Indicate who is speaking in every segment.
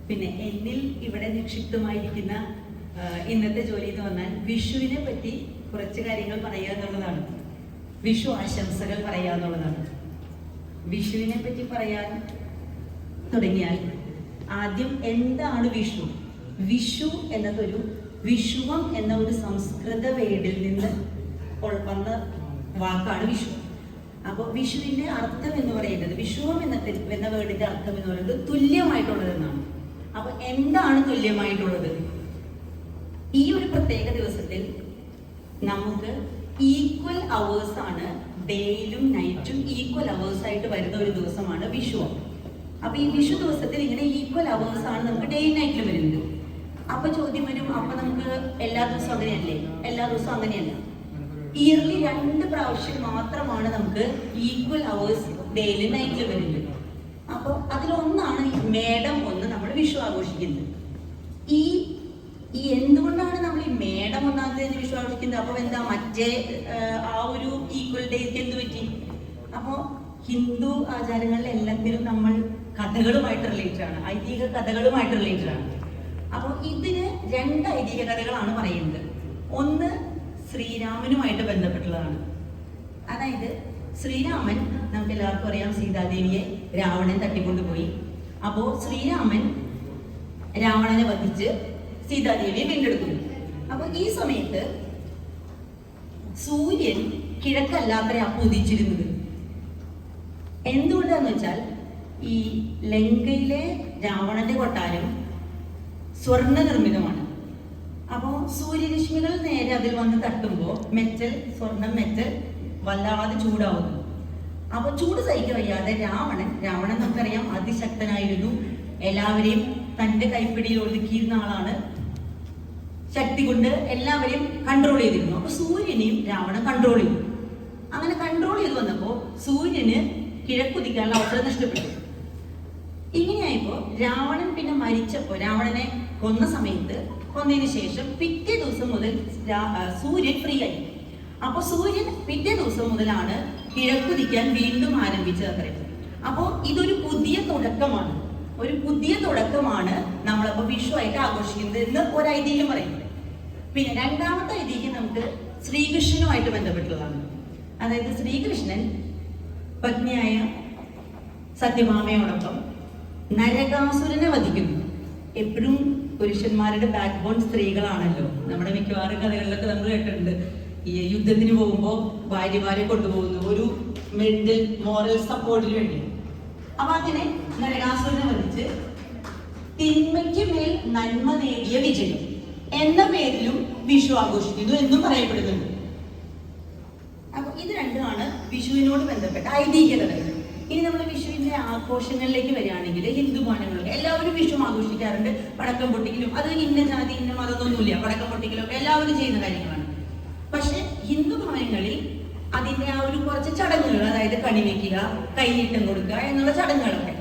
Speaker 1: പിന്നെ എന്നിൽ ഇവിടെ നിക്ഷിപ്തമായിരിക്കുന്ന ഇന്നത്തെ ജോലി എന്ന് പറഞ്ഞാൽ വിഷുവിനെ പറ്റി കുറച്ച് കാര്യങ്ങൾ പറയുക എന്നുള്ളതാണ്. വിഷു ആശംസകൾ പറയുക എന്നുള്ളതാണ്. വിഷുവിനെ പറ്റി പറയാൻ തുടങ്ങിയാൽ ആദ്യം എന്താണ് വിഷു? വിഷു എന്നതൊരു വിഷുവം എന്ന ഒരു സംസ്കൃത വേഡിൽ നിന്ന് വന്ന വാക്കാണ് വിഷു. അപ്പോൾ വിഷുവിന്റെ അർത്ഥം എന്ന് പറയുന്നത്, വിഷുവം എന്ന വേർഡിന്റെ അർത്ഥം എന്ന് പറയുന്നത് തുല്യമായിട്ടുള്ളത് എന്നാണ്. അപ്പൊ എന്താണ് തുല്യമായിട്ടുള്ളത്? ഈ ഒരു പ്രത്യേക ദിവസത്തിൽ നമുക്ക് ഈക്വൽ അവേഴ്സ് ആണ്, ഡേയിലും നൈറ്റും ഈക്വൽ അവേഴ്സ് ആയിട്ട് വരുന്ന ഒരു ദിവസമാണ് വിഷുവം. അപ്പൊ ഈ വിഷു ദിവസത്തിൽ ഇങ്ങനെ ഈക്വൽ അവേഴ്സ് ആണ് നമുക്ക് ഡേ നൈറ്റിൽ വരുന്നത്. അപ്പൊ ചോദ്യം വരും, അപ്പൊ നമുക്ക് എല്ലാ ദിവസവും അങ്ങനെയല്ലേ? എല്ലാ ദിവസവും അങ്ങനെയല്ല. ഇയർലി 2 പ്രാവശ്യം മാത്രമാണ് നമുക്ക് ഈക്വൽ അവേഴ്സ് ഡേയിലും നൈറ്റിൽ വരുന്നത്. അപ്പോൾ അതിലൊന്നാണ് മേടം 1 നമ്മൾ വിഷു ആഘോഷിക്കുന്നത്. ഈ എന്തുകൊണ്ടാണ് നമ്മൾ ഈ മേടം 1-ാം തീയതി വിഷു ആഘോഷിക്കുന്നത്? അപ്പൊ എന്താ മറ്റേ ആ ഒരു ഈക്വൽ ഡേക്ക് എന്ത് പറ്റി? അപ്പോ ഹിന്ദു ആചാരങ്ങളിൽ എല്ലാത്തിലും നമ്മൾ കഥകളുമായിട്ട് റിലേറ്റഡ് ആണ്, ഐതിഹ്യ കഥകളുമായിട്ട് റിലേറ്റഡ് ആണ്. അപ്പോൾ ഇതിന് 2 ഐതിഹ്യ കഥകളാണ് പറയുന്നത്. ഒന്ന് ശ്രീരാമനുമായിട്ട് ബന്ധപ്പെട്ടുള്ളതാണ്. അതായത് ശ്രീരാമൻ, നമുക്ക് എല്ലാവർക്കും അറിയാം, സീതാദേവിയെ രാവണൻ തട്ടിക്കൊണ്ടുപോയി. അപ്പോ ശ്രീരാമൻ രാവണനെ വധിച്ച് സീതാദേവിയെ വീണ്ടെടുക്കുന്നു. അപ്പൊ ഈ സമയത്ത് സൂര്യൻ കിഴക്കല്ലാത്ര ഉദിച്ചിരുന്നത്. എന്തുകൊണ്ടാന്ന് വെച്ചാൽ ഈ ലങ്കയിലെ രാവണന്റെ കൊട്ടാരം സ്വർണ്ണ നിർമ്മിതമാണ്. അപ്പോൾ സൂര്യരശ്മികൾ നേരെ അതിൽ വന്ന് തട്ടുമ്പോൾ സ്വർണം മെറ്റൽ വല്ലാതെ ചൂടാവുന്നു. അപ്പൊ ചൂട് സഹിക്കാൻ വയ്യാതെ രാവണൻ നമുക്കറിയാം അതിശക്തനായിരുന്നു, എല്ലാവരെയും തന്റെ കൈപ്പിടിയിൽ ഒതുക്കിയിരുന്ന ആളാണ്, ശക്തി കൊണ്ട് എല്ലാവരെയും കൺട്രോൾ ചെയ്തിരുന്നു. അപ്പൊ സൂര്യനെയും രാവണൻ കൺട്രോൾ ചെയ്തു. അങ്ങനെ കൺട്രോൾ ചെയ്ത് വന്നപ്പോ സൂര്യന് കിഴക്കുതിക്കാനുള്ള അവസരം നഷ്ടപ്പെട്ടു. ഇങ്ങനെയായപ്പോ രാവണൻ പിന്നെ മരിച്ചപ്പോ, രാവണനെ കൊന്നതിന് ശേഷം പിറ്റേ ദിവസം മുതൽ സൂര്യൻ ഫ്രീ ആയി. അപ്പൊ സൂര്യൻ പിറ്റേ ദിവസം മുതലാണ് കിഴക്കുതിക്കാൻ വീണ്ടും ആരംഭിച്ചത് അത്രേ. അപ്പോ ഇതൊരു പുതിയ തുടക്കമാണ് നമ്മളപ്പോ വിഷു ആയിട്ട് ആഘോഷിക്കുന്നത് എന്ന് ഒരു ഐതിഹ്യം പറയുന്നത്. പിന്നെ രണ്ടാമത്തെ ഐതിഹ്യം നമുക്ക് ശ്രീകൃഷ്ണനുമായിട്ട് ബന്ധപ്പെട്ടുള്ളതാണ്. അതായത് ശ്രീകൃഷ്ണൻ പത്നിയായ സത്യഭാമയോടൊപ്പം നരകാസുരനെ വധിക്കുന്നു. എപ്പോഴും പുരുഷന്മാരുടെ ബാക്ക് ബോൺ സ്ത്രീകളാണല്ലോ. നമ്മുടെ മിക്കവാറും കഥകളിലൊക്കെ നമ്മൾ കേട്ടിട്ടുണ്ട്, ഈ യുദ്ധത്തിന് പോകുമ്പോൾ ഭാര്യമാരെ കൊണ്ടുപോകുന്നു ഒരു മെന്റൽ മോറൽ സപ്പോർട്ടിന് വേണ്ടി. അപ്പൊ അങ്ങനെ നരകാസുരനെ വധിച്ച് തിന്മയ്ക്ക് മേൽ നന്മ നേടിയ വിജയം എന്ന പേരിലും വിഷു ആഘോഷിക്കുന്നു എന്നും പറയപ്പെടുന്നുണ്ട്. അപ്പൊ ഇത് രണ്ടുമാണ് വിഷുവിനോട് ബന്ധപ്പെട്ട ഐതിഹ്യതകൾ. ഇനി നമ്മൾ വിഷുവിന്റെ ആഘോഷങ്ങളിലേക്ക് വരികയാണെങ്കിൽ, ഹിന്ദു ഭവനങ്ങളിലൊക്കെ എല്ലാവരും വിഷു ആഘോഷിക്കാറുണ്ട്. പടക്കം പൊട്ടിക്കലും, അത് ഇന്ന ജാതി ഇന്ന മതമൊന്നുമില്ല, പടക്കം പൊട്ടിക്കലൊക്കെ എല്ലാവരും ചെയ്യുന്ന കാര്യങ്ങളാണ്. പക്ഷെ ഹിന്ദു ഭവനങ്ങളിൽ അതിന്റെ ആ ഒരു കുറച്ച് ചടങ്ങുകൾ, അതായത് കണി വെക്കുക, കൈനീട്ടം കൊടുക്കുക എന്നുള്ള ചടങ്ങുകളൊക്കെ.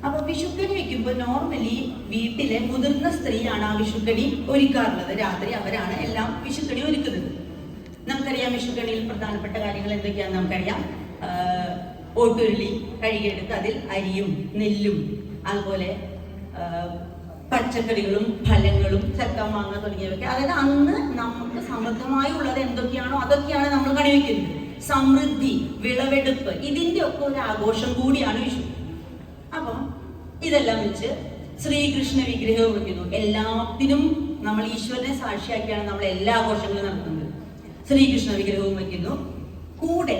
Speaker 1: അപ്പൊ വിഷുക്കണി വെക്കുമ്പോൾ നോർമലി വീട്ടിലെ മുതിർന്ന സ്ത്രീയാണ് ആ വിഷുക്കണി ഒരുക്കാറുള്ളത്. രാത്രി അവരാണ് എല്ലാം വിഷുക്കണി ഒരുക്കുന്നത്. നമുക്കറിയാം വിഷുക്കണിയിൽ പ്രധാനപ്പെട്ട കാര്യങ്ങൾ എന്തൊക്കെയാണെന്ന് നമുക്കറിയാം. ഓട്ടുരുളി കഴുകിയെടുത്ത് അതിൽ അരിയും നെല്ലും അതുപോലെ പച്ചക്കറികളും ഫലങ്ങളും ചക്ക മാങ്ങ തുടങ്ങിയവയൊക്കെ, അതായത് അന്ന് നമുക്ക് സമൃദ്ധമായി ഉള്ളത് എന്തൊക്കെയാണോ അതൊക്കെയാണ് നമ്മൾ കണിവെക്കുന്നത്. സമൃദ്ധി, വിളവെടുപ്പ്, ഇതിന്റെ ഒക്കെ ഒരു ആഘോഷം കൂടിയാണ് വിഷു. അപ്പം ഇതെല്ലാം വെച്ച് ശ്രീകൃഷ്ണ വിഗ്രഹവും വയ്ക്കുന്നു. എല്ലാത്തിനും നമ്മൾ ഈശ്വരനെ സാക്ഷിയാക്കിയാണ് നമ്മൾ എല്ലാ ആഘോഷങ്ങളും നടത്തുന്നത്. ശ്രീകൃഷ്ണ വിഗ്രഹവും വയ്ക്കുന്നു. കൂടെ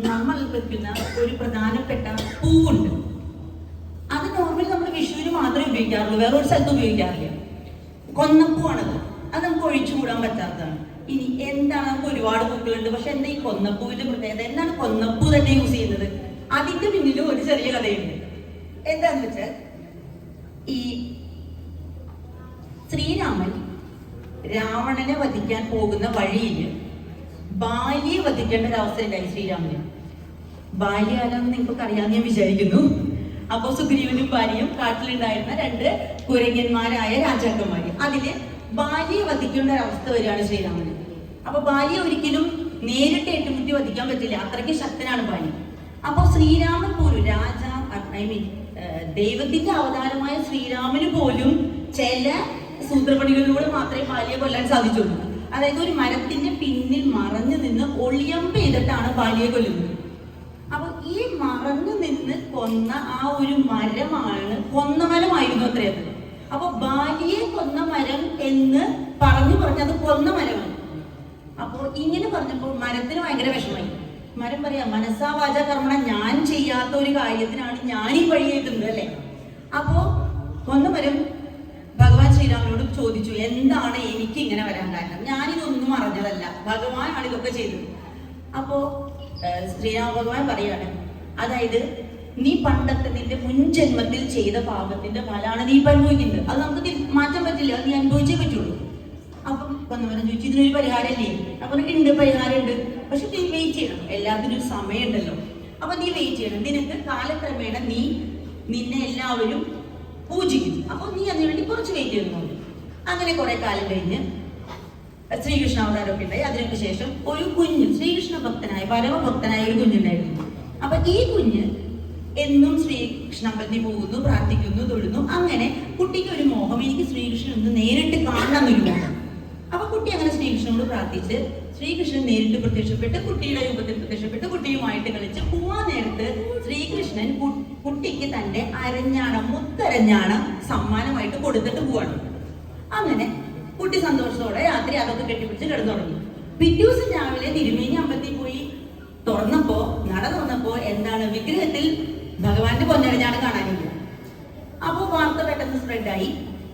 Speaker 1: നമ്മൾ വെക്കുന്ന ഒരു പ്രധാനപ്പെട്ട പൂവുണ്ട്. അത് നോർമലി നമ്മൾ വിഷുവിന് മാത്രമേ ഉപയോഗിക്കാറുള്ളൂ, വേറൊരു സ്ഥലത്ത് ഉപയോഗിക്കാറില്ല. കൊന്നപ്പൂവാണത്. അത് നമുക്ക് ഒഴിച്ചുകൂടാൻ പറ്റാത്തതാണ്. ഇനി എന്താണ്, നമുക്ക് ഒരുപാട് പൂക്കളുണ്ട്, പക്ഷെ എന്താ ഈ കൊന്നപ്പൂവിന്റെ പ്രത്യേകത? എന്താണ് കൊന്നപ്പൂ തന്നെ യൂസ് ചെയ്യുന്നത്? അതിന്റെ പിന്നിലും ഒരു ചെറിയ കഥയുണ്ട്. എന്താന്ന് വെച്ചാൽ, ഈ ശ്രീരാമൻ രാവണനെ വധിക്കാൻ പോകുന്ന വഴിയിൽ ബാലിയെ വധിക്കേണ്ട ഒരു അവസ്ഥ ഉണ്ടായി ശ്രീരാമന്. ബാല്യ ആരാന്ന് നിങ്ങൾക്ക് അറിയാമെന്ന് ഞാൻ വിചാരിക്കുന്നു. അപ്പൊ സുഗ്രീവനും ഭാര്യയും കാട്ടിലുണ്ടായിരുന്ന 2 കുരങ്ങന്മാരായ രാജാക്കന്മാര്, അതില് ബാലിയെ വധിക്കേണ്ട ഒരു അവസ്ഥ വരികയാണ് ശ്രീരാമന്. അപ്പൊ ബാലിയെ ഒരിക്കലും നേരിട്ട് ഏറ്റുമുട്ടി വധിക്കാൻ പറ്റില്ല, അത്രയ്ക്ക് ശക്തനാണ് ബാലി. അപ്പൊ ശ്രീരാമൻ പോലും ദൈവത്തിന്റെ അവതാരമായ ശ്രീരാമന് പോലും ചില സൂത്രപ്പണികളിലൂടെ മാത്രമേ ബാലിയെ കൊല്ലാൻ സാധിച്ചുള്ളൂ. അതായത് ഒരു മരത്തിന്റെ പിന്നിൽ മറഞ്ഞു നിന്ന് ഒളിയമ്പ് ചെയ്തിട്ടാണ് ബാലിയെ കൊല്ലുന്നത്. അപ്പൊ ഈ മറഞ്ഞു നിന്ന് കൊന്ന ആ ഒരു മരമാണ് കൊന്ന മരമായിരുന്നു അത്രയത്. അപ്പൊ ബാലിയെ കൊന്ന മരം എന്ന് പറഞ്ഞു അത് കൊന്ന മരമാണ്. അപ്പോ ഇങ്ങനെ പറഞ്ഞപ്പോൾ മരത്തിന് ഭയങ്കര വിഷമായി. മരം പറയാ, മനസ്സാ വാച കർമ്മണ, ഞാൻ ചെയ്യാത്ത ഒരു കാര്യത്തിനാണ് ഞാൻ ഈ വഴി എഴുതുന്നത് അല്ലെ. അപ്പോ കൊന്ന മരം ഭഗവാൻ ശ്രീരാമനോട് ചോദിച്ചു, എന്താണ് എനിക്ക് ഇങ്ങനെ വരാൻ കാരണം? ഞാനിതൊന്നും അറിഞ്ഞതല്ല, ഭഗവാനാണ് ഇതൊക്കെ ചെയ്തത്. അപ്പോ ശ്രീരാമ ഭഗവാൻ പറയാണ്, അതായത് നീ പണ്ടത്തെ നിന്റെ മുൻജന്മത്തിൽ ചെയ്ത പാപത്തിന്റെ ഫലമാണ് നീ ഇപ്പൊ അനുഭവിക്കുന്നത്. അത് നമുക്ക് മാറ്റാൻ പറ്റില്ല, അത് നീ അനുഭവിച്ചേ പറ്റുള്ളൂ. അപ്പം കൊന്നമരം ചോദിച്ചു, ഇതിനൊരു പരിഹാരമല്ലേ? അപ്പൊ ഉണ്ട്, പരിഹാരമുണ്ട്, പക്ഷെ നീ വെയിറ്റ് ചെയ്യണം, എല്ലാത്തിനും ഒരു സമയമുണ്ടല്ലോ. അപ്പൊ നീ വെയിറ്റ് ചെയ്യണം, നിനക്ക് കാലക്രമേണ നിന്നെ എല്ലാവരും പൂജിക്കും, അപ്പൊ നീ അതിനു വേണ്ടി കുറച്ച് വെയിറ്റ് ചെയ്യുന്നു. അങ്ങനെ കുറെ കാലം കഴിഞ്ഞ് ശ്രീകൃഷ്ണ അവതാരമൊക്കെ ഉണ്ടായി. അതിനൊക്കെ ശേഷം ഒരു കുഞ്ഞ്, ശ്രീകൃഷ്ണ ഭക്തനായ പരമഭക്തനായ ഒരു കുഞ്ഞുണ്ടായിരുന്നു. അപ്പൊ ഈ കുഞ്ഞ് എന്നും ശ്രീകൃഷ്ണ അമ്പലത്തിൽ പോകുന്നു, പ്രാർത്ഥിക്കുന്നു, തൊഴുന്നു. അങ്ങനെ കുട്ടിക്ക് ഒരു മോഹം, എനിക്ക് ശ്രീകൃഷ്ണൻ ഒന്ന് നേരിട്ട് കാണണം എന്നൊരു മോഹം. അപ്പൊ കുട്ടി അങ്ങനെ ശ്രീകൃഷ്ണനോട് പ്രാർത്ഥിച്ച് ശ്രീകൃഷ്ണൻ നേരിട്ട് പ്രത്യക്ഷപ്പെട്ട് കുട്ടിയുടെ രൂപത്തിൽ പ്രത്യക്ഷപ്പെട്ട് കുട്ടിയുമായിട്ട് കളിച്ച് പോവാൻ നേരത്ത് ശ്രീകൃഷ്ണൻ കുട്ടിക്ക് തന്റെ അരഞ്ഞാണം, മുത്തരഞ്ഞാണം സമ്മാനമായിട്ട് കൊടുത്തിട്ട് പോവാണ്. അങ്ങനെ കുട്ടി സന്തോഷത്തോടെ രാത്രി അതൊക്കെ കെട്ടിപ്പിടിച്ച് കിടന്നു തുടങ്ങി. പിറ്റേ ദിവസം രാവിലെ തിരുമേനി അമ്പലത്തിൽ പോയി നട തുറന്നപ്പോ എന്താണ്, വിഗ്രഹത്തിൽ ഭഗവാന്റെ പൊന്നരഞ്ഞാണ് കാണാനില്ല. അപ്പോ വാർത്ത പെട്ടെന്ന് സ്പ്രെഡായി.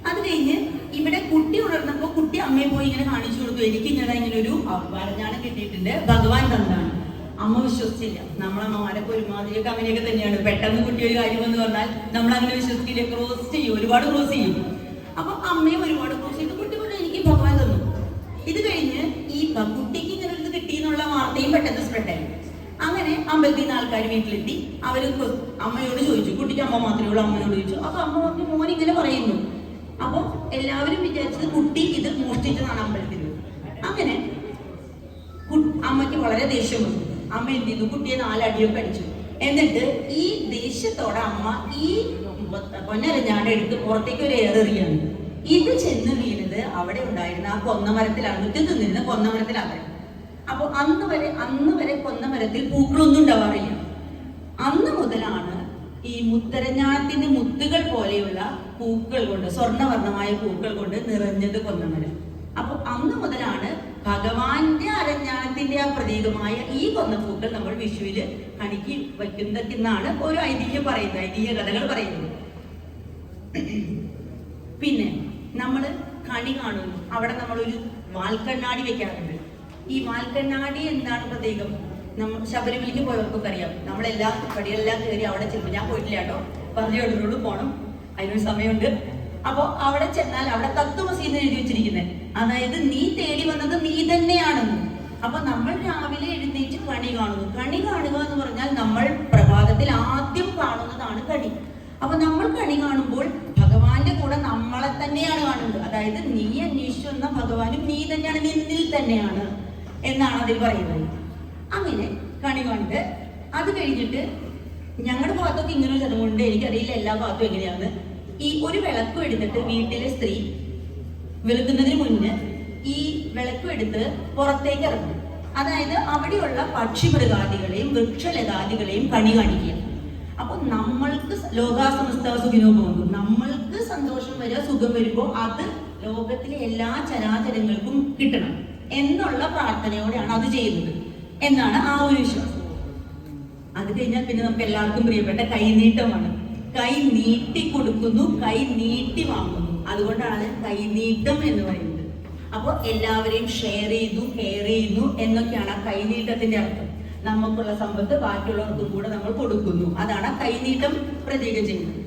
Speaker 1: അത് കഴിഞ്ഞ് ഇവിടെ കുട്ടി ഉണർന്നപ്പോ കുട്ടി അമ്മയെ പോയി ഇങ്ങനെ കാണിച്ചു കൊടുത്തു, എനിക്ക് ഇങ്ങനെ ഒരു വരഞ്ഞാണ് കിട്ടിയിട്ടുണ്ട്, ഭഗവാൻ തന്നാണ്. അമ്മ വിശ്വസിച്ചില്ല. നമ്മളമ്മമാരൊക്കെ ഒരുമാതിരിയൊക്കെ അങ്ങനെയൊക്കെ തന്നെയാണ്. പെട്ടെന്ന് കുട്ടി ഒരു കാര്യം എന്ന് പറഞ്ഞാൽ നമ്മൾ അങ്ങനെ വിശ്വസിക്കില്ല, ക്രോസ് ചെയ്യും, ഒരുപാട് ക്രോസ് ചെയ്യും. അപ്പൊ അമ്മയെ ഒരുപാട് ക്രോസ് ചെയ്തു. കുട്ടി പറഞ്ഞു, എനിക്ക് ഭഗവാൻ തന്നു. ഇത് കഴിഞ്ഞ് ഈ കുട്ടിക്ക് ഇങ്ങനെ ഒരു കിട്ടി എന്നുള്ള വാർത്തയും പെട്ടെന്ന് സ്പ്രെഡായി. അങ്ങനെ അമ്പലത്തിൽ നിന്ന് ആൾക്കാർ വീട്ടിലെത്തി. അവര് അമ്മയോട് ചോദിച്ചു, കുട്ടിക്ക് അമ്മ മാത്രമേ ഉള്ളൂ, അമ്മയോട് ചോദിച്ചു. അപ്പൊ അമ്മ പറഞ്ഞു, മോൻ ഇങ്ങനെ പറയുന്നു. അപ്പൊ എല്ലാവരും വിചാരിച്ചത് കുട്ടി ഇത് മോഷ്ടിച്ചതാണ് അമ്പലത്തിൽ. അങ്ങനെ അമ്മയ്ക്ക് വളരെ ദേഷ്യം വന്നു. അമ്മ എന്ത് ചെയ്തു, കുട്ടിയെ 4 അടിയൊക്കെ അടിച്ചു. എന്നിട്ട് ഈ ദേഷ്യത്തോടെ അമ്മ ഈ പൊന്നരഞ്ഞാണ്ട് എടുത്ത് പുറത്തേക്ക് ഒരു ഏറെറിയാണ്. ഇത് ചെന്ന് വീണത് അവിടെ ഉണ്ടായിരുന്ന ആ കൊന്നമരത്തിലാണ്, മുറ്റത്ത് നിന്ന് കൊന്നമരത്തിലാണ്. അപ്പൊ അന്ന് വരെ കൊന്നമരത്തിൽ പൂക്കളൊന്നും ഉണ്ടാവാറില്ല. അന്ന് മുതലാണ് ഈ മുത്തരഞ്ഞാണത്തിന്റെ മുത്തുകൾ പോലെയുള്ള പൂക്കൾ കൊണ്ട്, സ്വർണ്ണവർണ്ണമായ പൂക്കൾ കൊണ്ട് നിറഞ്ഞത് കൊന്നമരം. അപ്പൊ അന്ന് മുതലാണ് ഭഗവാന്റെ അരഞ്ഞാണത്തിന്റെ ആ പ്രതീകമായ ഈ കൊന്നപ്പൂക്കൾ നമ്മൾ വിഷുവില് കണിക്ക് വയ്ക്കുന്നതെന്നാണ് ഒരു ഐതിഹ്യം പറയുന്നത്, ഐതിഹ്യ കഥകൾ പറയുന്നത്. പിന്നെ നമ്മൾ കണി കാണുന്നു, അവിടെ നമ്മളൊരു വാൽക്കണ്ണാടി വെക്കാറുണ്ട്. ഈ വാൽക്കണ്ണാടി എന്താണ് പ്രതീകം? നമ്മൾ ശബരിമലയ്ക്ക് പോയവർക്കൊക്കെ അറിയാം. നമ്മളെല്ലാം പടിയെല്ലാം കയറി അവിടെ ചെല്ലുമ്പോൾ, ഞാൻ പോയിട്ടില്ല കേട്ടോ, പറഞ്ഞു കേട്ടോട് പോകണം, അതിനൊരു സമയമുണ്ട്. അപ്പൊ അവിടെ ചെന്നാൽ അവിടെ തത്വമസി എന്ന് എഴുതി വെച്ചിരിക്കുന്നത്, അതായത് നീ തേടി വന്നത് നീ തന്നെയാണെന്ന്. അപ്പൊ നമ്മൾ രാവിലെ എഴുന്നേറ്റ് കണി കാണുന്നു. കണി കാണുക എന്ന് പറഞ്ഞാൽ നമ്മൾ പ്രഭാതത്തിൽ ആദ്യം കാണുന്നതാണ് കണി. അപ്പൊ നമ്മൾ കണി കാണുമ്പോൾ ഭഗവാന്റെ കൂടെ നമ്മളെ തന്നെയാണ് കാണുന്നത്. അതായത് നീ അന്വേഷിച്ചു വന്ന ഭഗവാനും നീ തന്നെയാണ്, നിന്നിൽ തന്നെയാണ് എന്നാണ് അതിൽ പറയുന്നത്. അങ്ങനെ കണി കണ്ട് അത് കഴിഞ്ഞിട്ട് ഞങ്ങളുടെ ഭാഗത്തൊക്കെ ഇങ്ങനെ ഒരു ചടങ്ങുണ്ട്, എനിക്കറിയില്ല എല്ലാ ഭാഗത്തും എങ്ങനെയാണ്. ഈ ഒരു വിളക്കും എടുത്തിട്ട് വീട്ടിലെ സ്ത്രീ വെളുക്കുന്നതിന് മുന്നേ ഈ വിളക്കും എടുത്ത് പുറത്തേക്ക് ഇറങ്ങും. അതായത് അവിടെയുള്ള പക്ഷിമൃഗാദികളെയും വൃക്ഷലതാദികളെയും കണി കാണിക്കുക. അപ്പൊ നമ്മൾക്ക് ലോകാസമസ്ത സുഖിനോ പോകുന്നു, നമ്മൾക്ക് സന്തോഷം വരിക, സുഖം വരുമ്പോൾ അത് ലോകത്തിലെ എല്ലാ ചരാചരങ്ങൾക്കും കിട്ടണം എന്നുള്ള പ്രാർത്ഥനയോടെയാണ് അത് ചെയ്യുന്നത് എന്നാണ് ആ ഒരു വിശ്വാസം. അത് കഴിഞ്ഞാൽ പിന്നെ നമുക്ക് എല്ലാവർക്കും പ്രിയപ്പെട്ട കൈനീട്ടമാണ്. കൈ നീട്ടി കൊടുക്കുന്നു, കൈ നീട്ടി വാങ്ങുന്നു, അതുകൊണ്ടാണ് കൈനീട്ടം എന്ന് പറയുന്നത്. അപ്പോൾ എല്ലാവരെയും ഷെയർ ചെയ്തു, കെയർ ചെയ്യുന്നു എന്നൊക്കെയാണ് ആ കൈനീട്ടത്തിന്റെ അർത്ഥം. നമുക്കുള്ള സമ്പത്ത് ബാക്കിയുള്ളവർക്കും കൂടെ നമ്മൾ കൊടുക്കുന്നു, അതാണ് കൈനീട്ടം പ്രതീകം ചെയ്യുന്നത്.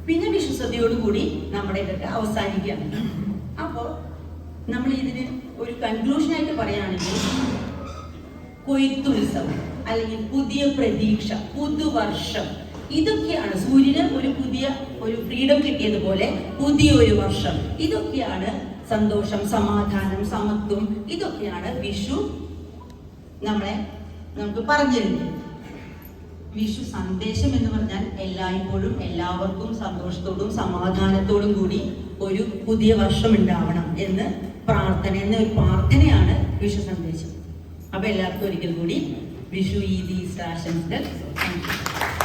Speaker 1: പിന്നെ വിശ്വസതയോടുകൂടി നമ്മുടെ ഇതൊക്കെ അവസാനിക്കുകയാണ്. അപ്പോൾ നമ്മൾ ഇതിന് ഒരു കൺക്ലൂഷനായിട്ട് പറയുകയാണെങ്കിൽ, കൊയ്ത്തുത്സവം അല്ലെങ്കിൽ പുതിയ പ്രതീക്ഷ, പുതുവർഷം, ഇതൊക്കെയാണ് സൂര്യന് ഒരു ഫ്രീഡം കിട്ടിയതുപോലെ പുതിയൊരു വർഷം. ഇതൊക്കെയാണ് സന്തോഷം, സമാധാനം, സമത്വം, ഇതൊക്കെയാണ് വിഷു നമുക്ക് പറഞ്ഞു തരുന്നത്. വിഷു സന്ദേശം എന്ന് പറഞ്ഞാൽ എല്ലായ്പ്പോഴും എല്ലാവർക്കും സന്തോഷത്തോടും സമാധാനത്തോടും കൂടി ഒരു പുതിയ വർഷം ഉണ്ടാവണം എന്ന് ഒരു പ്രാർത്ഥനയാണ് വിഷു സന്ദേശം. അപ്പൊ എല്ലാവർക്കും ഒരിക്കൽ കൂടി വിഷു ഈദ് ഈസ്റ്റർ ആശംസകൾ. Thank you.